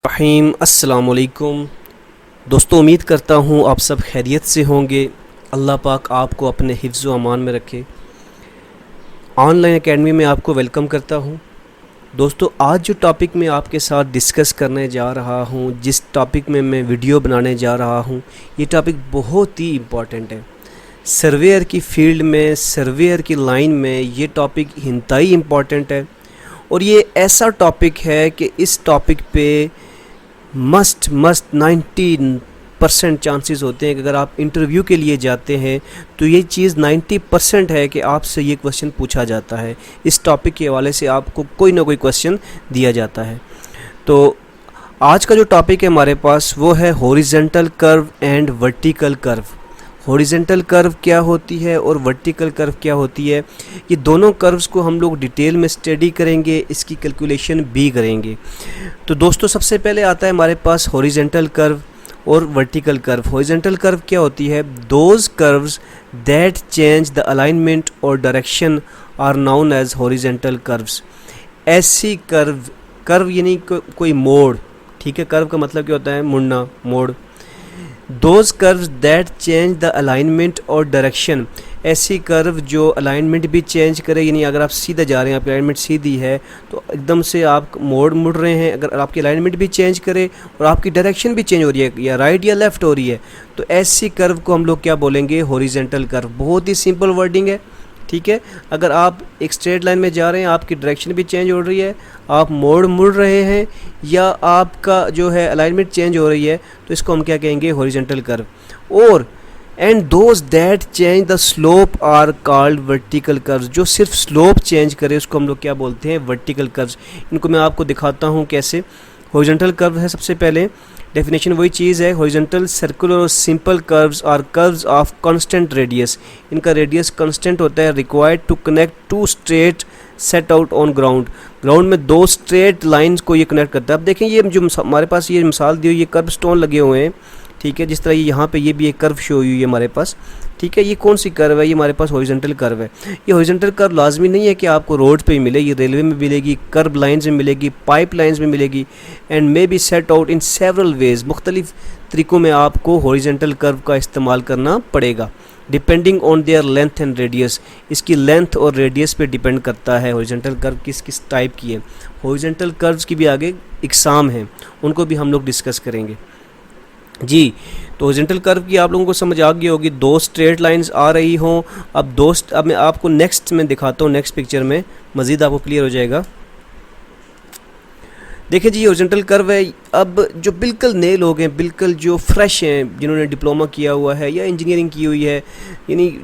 रहीम अस्सलाम वालेकुम दोस्तों, उम्मीद करता हूँ आप सब खैरियत से होंगे। अल्लाह पाक आपको अपने हिफ्ज़ व अमान में रखे। ऑनलाइन एकेडमी में आपको वेलकम करता हूँ। दोस्तों, आज जो टॉपिक मैं आपके साथ डिस्कस करने जा रहा हूँ, जिस टॉपिक में मैं वीडियो बनाने जा रहा हूँ, ये टॉपिक बहुत ही इम्पॉर्टेंट है। सर्वेयर की फील्ड में, सर्वेयर की लाइन में ये टॉपिक इंतहाई इम्पॉर्टेंट है और ये ऐसा टॉपिक है कि इस टॉपिक पे मस्ट 90% चांसेस होते हैं कि अगर आप इंटरव्यू के लिए जाते हैं तो ये चीज़ 90% है कि आपसे ये क्वेश्चन पूछा जाता है। इस टॉपिक के हवाले से आपको कोई ना कोई क्वेश्चन दिया जाता है। तो आज का जो टॉपिक है हमारे पास वो है horizontal curve and vertical curve. Horizontal curve क्या होती है और वर्टिकल कर्व क्या होती है, ये दोनों कर्व्स को हम लोग डिटेल में स्टडी करेंगे, इसकी कैलकुलेशन भी करेंगे। तो दोस्तों, सबसे पहले आता है हमारे पास हॉरिजॉन्टल कर्व और वर्टिकल कर्व। हॉरिजॉन्टल कर्व क्या होती है? Those curves that change the alignment और direction are known as horizontal curves. ऐसी कर्व यानी कोई मोड़, ठीक है। कर्व का मतलब क्या होता है? मुड़ना, मोड़। Those curves that change the alignment और डायरेक्शन, ऐसी कर्व जो अलाइनमेंट भी चेंज करे, यानी अगर आप सीधा जा रहे हैं, आपकी अलाइनमेंट सीधी है तो एकदम से आप मुड़ रहे हैं, अगर आपकी अलाइनमेंट भी चेंज करे और आपकी डायरेक्शन भी चेंज हो रही है, या राइट या लेफ़्ट हो रही है, तो ऐसी कर्व को हम लोग क्या बोलेंगे? Horizontal curve. बहुत ही सिंपल वर्डिंग है, ठीक है। अगर आप एक स्ट्रेट लाइन में जा रहे हैं, आपकी डायरेक्शन भी चेंज हो रही है, आप मुड़ रहे हैं, या आपका जो है अलाइनमेंट चेंज हो रही है, तो इसको हम क्या कहेंगे? Horizontal curve. और and those that change the slope are called vertical curves. जो सिर्फ स्लोप चेंज करे उसको हम लोग क्या बोलते हैं? Vertical curves. इनको मैं आपको दिखाता हूँ कैसे। हॉरिजॉन्टल कर्व है, सबसे पहले डेफिनेशन वही चीज़ है। हॉरिजॉन्टल सर्कुलर और simple curves are curves of constant radius. इनका रेडियस कांस्टेंट होता है। Required to connect two straight set out on ground. Ground में दो स्ट्रेट लाइंस को ये कनेक्ट करता है। अब देखें, ये जो हमारे पास ये मिसाल दी हुई, ये कर्व स्टोन लगे हुए हैं, ठीक है। जिस तरह ये यहाँ पे ये भी एक कर्व शो हुई है हमारे पास, ठीक है। ये कौन सी कर्व है? ये हमारे पास हॉरिजॉन्टल कर्व है। ये हॉरिजॉन्टल कर्व लाजमी नहीं है कि आपको रोड पे ही मिले, ये रेलवे में मिलेगी, कर्व लाइंस में मिलेगी, पाइप लाइंस में मिलेगी, and may be set out in several ways. मुख्तलिफ तरीक़ों में आपको हॉरिजॉन्टल कर्व का इस्तेमाल करना पड़ेगा, depending on their length and radius. इसकी लेंथ और रेडियस पे डिपेंड करता है हॉरिजॉन्टल कर्व किस किस टाइप की है। हॉरिजॉन्टल कर्व्स की भी आगे इकसाम हैं, उनको भी हम लोग डिस्कस करेंगे जी। तो हॉरिजॉन्टल कर्व की आप लोगों को समझ आ गई होगी। दो स्ट्रेट लाइंस आ रही हों। अब मैं आपको नेक्स्ट में दिखाता हूँ, नेक्स्ट पिक्चर में मज़ीद आपको क्लियर हो जाएगा। देखिए जी, हॉरिजॉन्टल कर्व है। अब जो बिल्कुल नए लोग हैं, बिल्कुल जो फ्रेश हैं, जिन्होंने डिप्लोमा किया हुआ है या इंजीनियरिंग की हुई है, यानी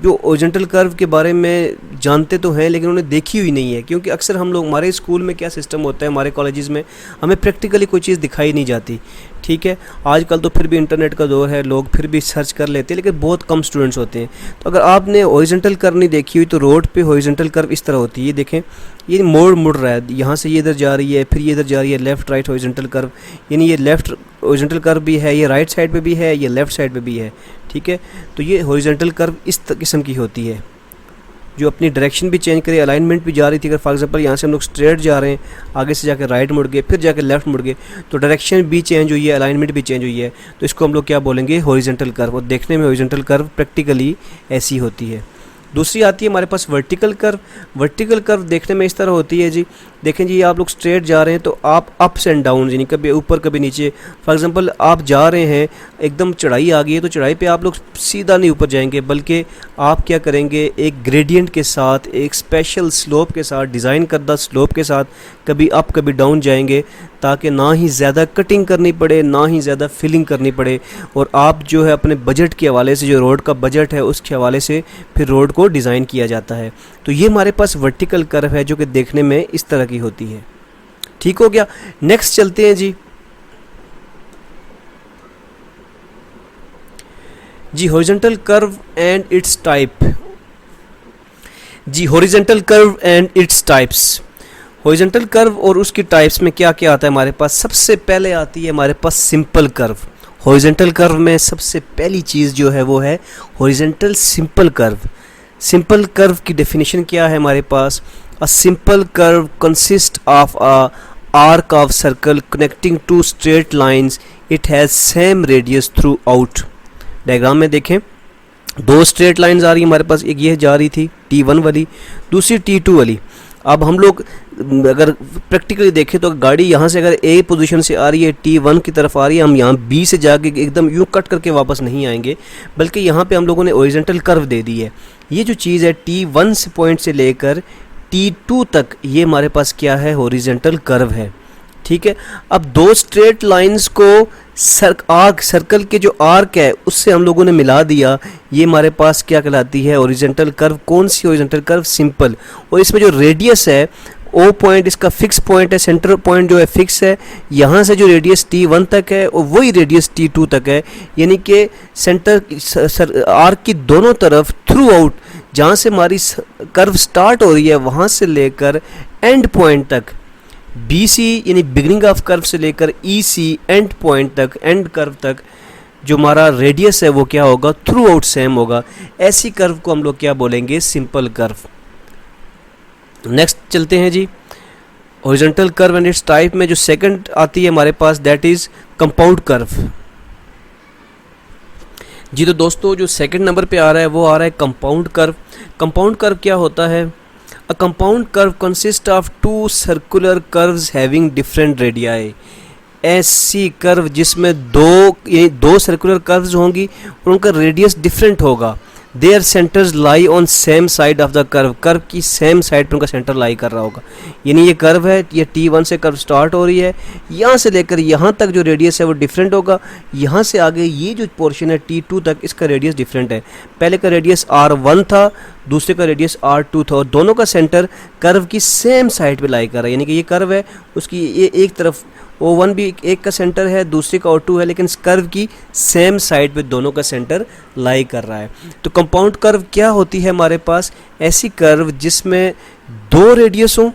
जो हॉरिजॉन्टल कर्व के बारे में जानते तो हैं लेकिन उन्हें देखी हुई नहीं है, क्योंकि अक्सर हम लोग, हमारे स्कूल में क्या सिस्टम होता है, हमारे कॉलेजेस में हमें प्रैक्टिकली कोई चीज़ दिखाई नहीं जाती, ठीक है। आजकल तो फिर भी इंटरनेट का दौर है, लोग फिर भी सर्च कर लेते हैं, लेकिन बहुत कम स्टूडेंट्स होते हैं। तो अगर आपने हॉरिजॉन्टल कर्व नहीं देखी हुई तो रोड पे हॉरिजॉन्टल कर्व इस तरह होती है। ये देखें, ये मुड़ रहा है, यहाँ से ये इधर जा रही है, फिर ये इधर जा रही है, लेफ़्ट राइट हॉरिजॉन्टल कर्व। यानी ये लेफ़्ट हॉरिजॉन्टल कर्व भी है, ये राइट साइड पे भी है, ये लेफ़्ट साइड पे भी है, ठीक है। तो ये हॉरिजॉन्टल कर्व इस किस्म की होती है, जो अपनी डायरेक्शन भी चेंज करे, अलाइनमेंट भी जा रही थी। अगर फॉर एग्जांपल यहाँ से हम लोग स्ट्रेट जा रहे हैं, आगे से जाकर राइट मुड़ गए, फिर जाकर लेफ़्ट मुड़ गए, तो डायरेक्शन भी चेंज हुई है, अलाइनमेंट भी चेंज हुई है, तो इसको हम लोग क्या बोलेंगे? Horizontal curve. और देखने में हॉरिजॉन्टल कर्व प्रैक्टिकली ऐसी होती है। दूसरी आती है हमारे पास वर्टिकल कर्व। वर्टिकल कर्व देखने में इस तरह होती है जी। देखें जी, आप लोग स्ट्रेट जा रहे हैं तो आप अप्स एंड डाउन, यानी कभी ऊपर कभी नीचे। फॉर एग्जांपल आप जा रहे हैं, एकदम चढ़ाई आ गई है, तो चढ़ाई पे आप लोग सीधा नहीं ऊपर जाएंगे, बल्कि आप क्या करेंगे? एक ग्रेडियंट के साथ, एक स्पेशल स्लोप के साथ, डिज़ाइन करदा स्लोप के साथ कभी अप कभी डाउन जाएंगे, ताकि ना ही ज़्यादा कटिंग करनी पड़े, ना ही ज़्यादा फिलिंग करनी पड़े, और आप जो है अपने बजट के हवाले से, जो रोड का बजट है उसके हवाले से फिर रोड को डिज़ाइन किया जाता है। तो ये हमारे पास वर्टिकल कर्व है, जो कि देखने में इस तरह की होती है। ठीक हो गया। नेक्स्ट चलते हैं जी। Horizontal curve and its type. Horizontal curve and its types. Horizontal curve और उसकी टाइप्स में क्या क्या आता है हमारे पास? सबसे पहले आती है हमारे पास सिंपल कर्व। हॉरिजॉन्टल कर्व में सबसे पहली चीज़ जो है वो है horizontal simple curve. Simple curve की डेफिनेशन क्या है हमारे पास? A simple curve consist of a arc of circle connecting two straight lines, it has same radius throughout. Diagram में देखें, दो स्ट्रेट लाइंस आ रही हमारे पास, एक ये जा रही थी T1 वाली, दूसरी T2 वाली. अब हम लोग अगर प्रैक्टिकली देखें तो गाड़ी यहाँ से अगर A पोजीशन से आ रही है, T1 की तरफ आ रही है, हम यहाँ B से जाके एकदम यूँ कट करके वापस नहीं आएंगे, बल्कि यहाँ पे हम लोगों ने ओरिजेंटल कर्व दे दी है. ये जो चीज़ है T1 से पॉइंट से लेकर T2 तक, ये हमारे पास क्या है, हॉरिजॉन्टल कर्व है. ठीक है. अब दो स्ट्रेट लाइंस को सर्कल के जो आर्क है उससे हम लोगों ने मिला दिया, ये हमारे पास क्या कहलाती है, हॉरिजॉन्टल कर्व. कौन सी हॉरिजॉन्टल कर्व, सिंपल. और इसमें जो रेडियस है O पॉइंट इसका फिक्स पॉइंट है, सेंटर पॉइंट जो है फिक्स है. यहाँ से जो रेडियस T1 तक है और वही रेडियस T2 तक है, यानी कि सेंटर आर्क की दोनों तरफ थ्रू आउट, जहाँ से हमारी कर्व स्टार्ट हो रही है वहाँ से लेकर एंड पॉइंट तक, BC यानी बिगिनिंग ऑफ कर्व से लेकर EC एंड पॉइंट तक, एंड कर्व तक, जो हमारा रेडियस है वो क्या होगा, थ्रू आउट सेम होगा. ऐसी कर्व को हम लोग क्या बोलेंगे, सिंपल कर्व. नेक्स्ट चलते हैं जी, horizontal curve and its type में जो सेकंड आती है हमारे पास, दैट इज कंपाउंड कर्व. जी तो दोस्तों जो सेकंड नंबर पे आ रहा है वो आ रहा है कंपाउंड कर्व. कंपाउंड कर्व क्या होता है, a compound curve consist of two circular curves having different radii. ऐसी कर्व जिसमें दो सर्कुलर कर्व्स होंगी और उनका रेडियस डिफरेंट होगा. Their centres lie on same side of the curve, curve की सेम साइड पर उनका सेंटर लाई कर रहा होगा. यानी ये कर्व है, ये T1 से कर्व स्टार्ट हो रही है, यहाँ से लेकर यहाँ तक जो रेडियस है वो डिफरेंट होगा. यहाँ से आगे ये जो पोर्शन है T2 तक, इसका रेडियस डिफरेंट है. पहले का रेडियस R1 था, दूसरे का रेडियस R2 था, और दोनों का सेंटर कर्व की सेम साइड पे लाई कर रहा है. यानी कि ये कर्व है, उसकी ये एक तरफ O1 भी एक का सेंटर है, दूसरे का O2 है, लेकिन इस कर्व की सेम साइड पे दोनों का सेंटर लाई कर रहा है. तो कंपाउंड कर्व क्या होती है हमारे पास, ऐसी कर्व जिसमें दो रेडियस हो.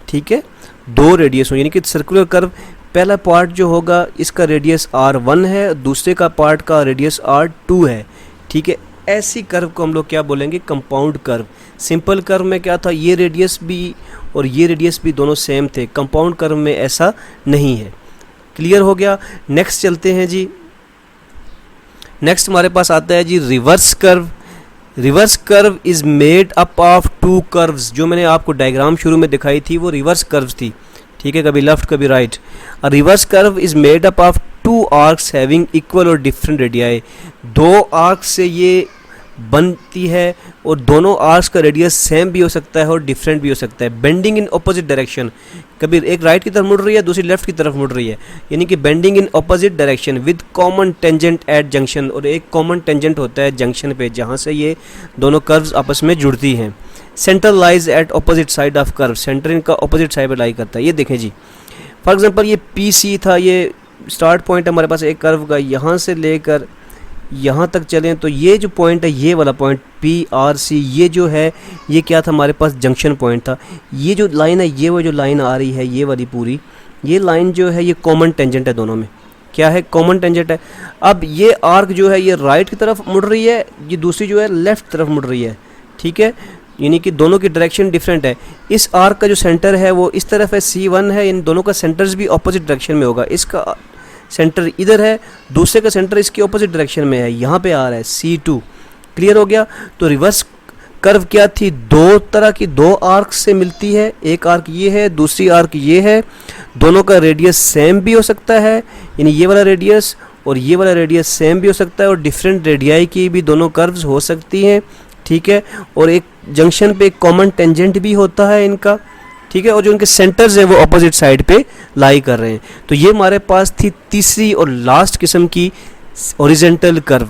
ठीक है, दो रेडियस हो, यानी कि सर्कुलर कर्व पहला पार्ट जो होगा इसका रेडियस R1 है, दूसरे का पार्ट का रेडियस R2 है. ठीक है, ऐसी कर्व को हम लोग क्या बोलेंगे, कंपाउंड कर्व. सिंपल कर्व में क्या था, ये रेडियस भी और ये रेडियस भी दोनों सेम थे. कंपाउंड कर्व में ऐसा नहीं है. क्लियर हो गया. नेक्स्ट चलते हैं जी. नेक्स्ट हमारे पास आता है जी reverse curve. Reverse curve is made up of two curves. जो मैंने आपको डायग्राम शुरू में दिखाई थी वो रिवर्स कर्व्स थी. ठीक है, कभी लेफ्ट कभी right. A reverse curve is made up of two arcs having equal और डिफरेंट रेडियाई. दो आर्क्स से ये बनती है और दोनों आर्क्स का रेडियस सेम भी हो सकता है और डिफरेंट भी हो सकता है. बेंडिंग इन ऑपोजिट डायरेक्शन, कभी एक राइट की तरफ मुड़ रही है, दूसरी लेफ्ट की तरफ मुड़ रही है, यानी कि bending in opposite direction with common tangent at junction. और एक कॉमन टेंजेंट होता है जंक्शन पे, जहाँ से ये दोनों कर्व्स आपस में जुड़ती हैं. Centre lies at opposite side of curve. Centre इनका ऑपोजिट साइड पर लाई करता है. ये देखें जी, फॉर एग्जांपल ये PC था, ये स्टार्ट पॉइंट हमारे पास एक कर्व का, यहाँ से लेकर यहाँ तक चलें तो ये जो पॉइंट है, ये वाला पॉइंट PRC, ये जो है ये क्या था हमारे पास, जंक्शन पॉइंट था. ये जो लाइन है, ये वो जो लाइन आ रही है, ये वाली पूरी ये लाइन जो है ये कॉमन टेंजेंट है. दोनों में क्या है, कॉमन टेंजेंट है. अब ये आर्क जो है ये राइट की तरफ मुड़ रही है, ये दूसरी जो है लेफ्ट तरफ मुड़ रही है. ठीक है, यानी कि दोनों की डायरेक्शन डिफरेंट है. इस आर्क का जो सेंटर है वो इस तरफ है, C1 है, इन दोनों का सेंटर्स भी ऑपोजिट डायरेक्शन में होगा. इसका सेंटर इधर है, दूसरे का सेंटर इसके ऑपोजिट डायरेक्शन में है, यहाँ पे आ रहा है C2. क्लियर हो गया. तो रिवर्स कर्व क्या थी, दो तरह की, दो आर्क से मिलती है. एक आर्क ये है, दूसरी आर्क ये है. दोनों का रेडियस सेम भी हो सकता है, यानी ये वाला रेडियस और ये वाला रेडियस सेम भी हो सकता है, और डिफरेंट रेडियाई की भी दोनों कर्व्स हो सकती हैं. ठीक है, और एक जंक्शन पे एक कॉमन टेंजेंट भी होता है इनका. ठीक है, और जो उनके सेंटर्स हैं वो अपोजिट साइड पे लाई कर रहे हैं. तो ये हमारे पास थी तीसरी और लास्ट किस्म की हॉरिजॉन्टल कर्व.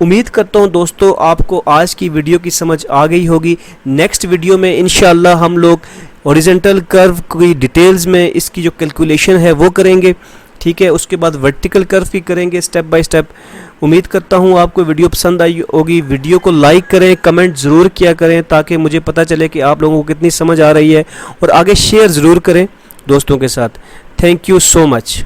उम्मीद करता हूँ दोस्तों आपको आज की वीडियो की समझ आ गई होगी. नेक्स्ट वीडियो में इंशाल्लाह हम लोग हॉरिजॉन्टल कर्व की डिटेल्स में इसकी जो कैलकुलेशन है वो करेंगे. ठीक है, उसके बाद वर्टिकल कर्व भी करेंगे स्टेप बाय स्टेप. उम्मीद करता हूँ आपको वीडियो पसंद आई होगी. वीडियो को लाइक करें, कमेंट ज़रूर किया करें ताकि मुझे पता चले कि आप लोगों को कितनी समझ आ रही है, और आगे शेयर ज़रूर करें दोस्तों के साथ. Thank you so much.